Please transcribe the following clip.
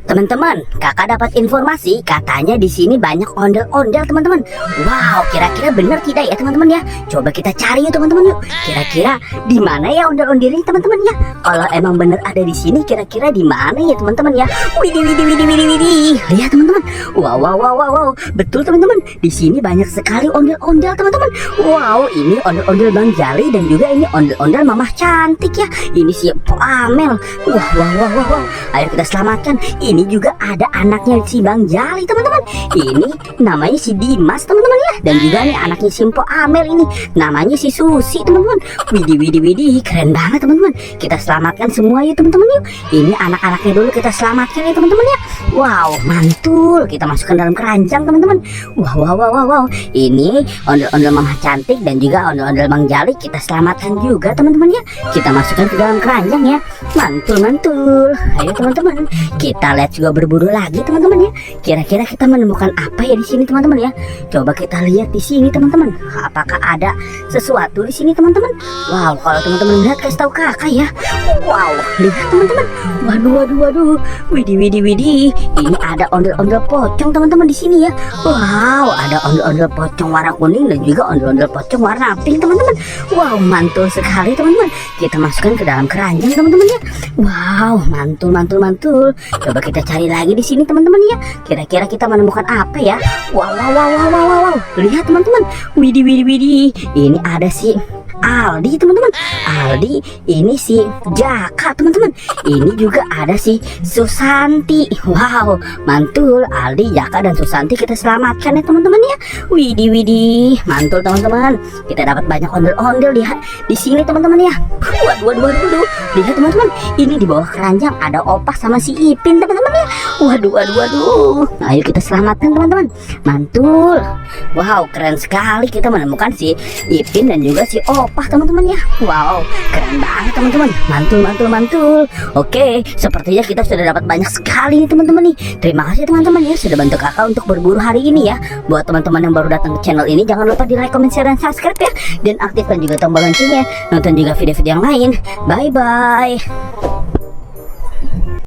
Teman-teman, kakak dapat informasi katanya di sini banyak ondel-ondel teman-teman. Wow, kira-kira benar tidak ya teman-teman ya? Coba kita cari yuk teman-teman yuk. Kira-kira di mana ya ondel-ondel ini teman-teman ya? Kalau emang benar ada di sini, kira-kira di mana ya teman-teman ya? Widih, widih, widih, widih, widih. Lihat teman-teman. Wow, wow, wow, wow, wow. Betul teman-teman. Di sini banyak sekali ondel-ondel teman-teman. Wow, ini ondel-ondel Bang Jali dan juga ini ondel-ondel Mamah Cantik ya. Ini si Po Amel. Wah, wah, wah, wah, wah. Ayo kita selamatkan. Ini juga ada anaknya si Bang Jali teman-teman. Ini namanya si Dimas teman-teman ya. Dan juga nih anaknya si Po Amel ini namanya si Susi teman-teman. Widih, widih, widih, keren banget teman-teman. Kita selamatkan semua ya teman-teman yuk. Ini anak-anaknya dulu kita selamatkan ya teman-teman ya. Wow, mantul. Kita masukkan dalam keranjang teman-teman. Wow, wow, wow, wow, wow. Ini ondel-ondel Mamah Cantik dan juga ondel-ondel Bang Jali kita selamatkan juga teman-teman ya. Kita masukkan ke dalam keranjang ya. Mantul, mantul. Ayo teman-teman, kita lihat juga berburu lagi teman-teman ya. Kira-kira kita menemukan apa ya di sini teman-teman ya? Coba kita lihat di sini teman-teman. Apakah ada sesuatu di sini teman-teman? Wow, kalau teman-teman lihat kasih tahu kakak ya. Wow, lihat teman-teman. Waduh, waduh, waduh. Widih, widih, widih. Ini ada ondel-ondel pocong teman-teman di sini ya. Wow, ada ondel-ondel pocong warna kuning dan juga ondel-ondel pocong warna pink teman-teman. Wow, mantul sekali teman-teman. Kita masukkan ke dalam keranjang teman-teman ya. Wow, mantul, mantul, mantul. Coba kita cari lagi di sini teman-teman ya. Kira-kira kita menemukan apa ya? Wow, wow, wow, wow, wow, wow. Lihat teman-teman. Widih, widih, widih. Ini ada si Aldi teman-teman. Aldi, ini si Jaka teman-teman. Ini juga ada si Susanti. Wow, mantul. Aldi, Jaka dan Susanti kita selamatkan ya teman-teman ya. Widih, widih, mantul teman-teman. Kita dapat banyak ondel-ondel di sini teman-teman ya. Waduh, waduh, waduh, waduh. Lihat teman-teman, ini di bawah keranjang ada Opa sama si Ipin teman-teman ya. Waduh, waduh, waduh. Ayo kita selamatkan teman-teman. Mantul. Wow, keren sekali kita menemukan si Ipin dan juga si Opa teman-teman ya. Wow, keren banget teman-teman. Mantul, mantul, mantul. Oke, sepertinya kita sudah dapat banyak sekali nih teman-teman nih. Terima kasih teman-teman ya sudah bantu kakak untuk berburu hari ini ya. Buat teman-teman yang baru datang ke channel ini, jangan lupa di like, comment, share, dan subscribe ya. Dan aktifkan juga tombol loncengnya. Nonton juga video-video yang lain. Bye bye.